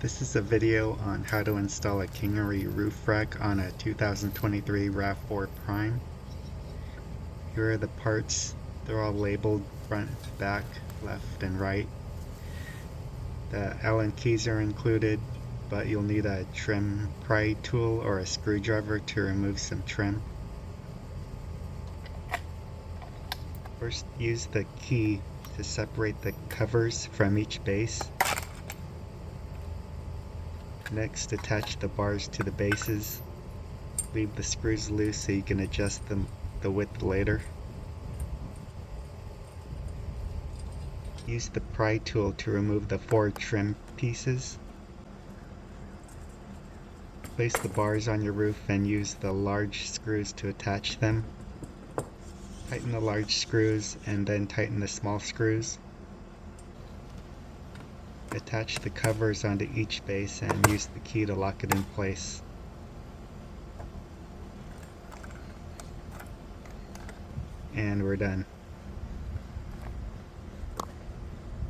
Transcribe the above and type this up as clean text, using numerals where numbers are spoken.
This is a video on how to install a Kinggeri roof rack on a 2023 Rav4 Prime. Here are the parts. They're all labeled front, back, left, and right. The Allen keys are included, but you'll need a trim pry tool or a screwdriver to remove some trim. First, use the key to separate the covers from each base. Next, attach the bars to the bases. Leave the screws loose so you can adjust the width later. Use the pry tool to remove the 4 trim pieces. Place the bars on your roof and use the large screws to attach them. Tighten the large screws and then tighten the small screws. Attach the covers onto each base and use the key to lock it in place. And we're done.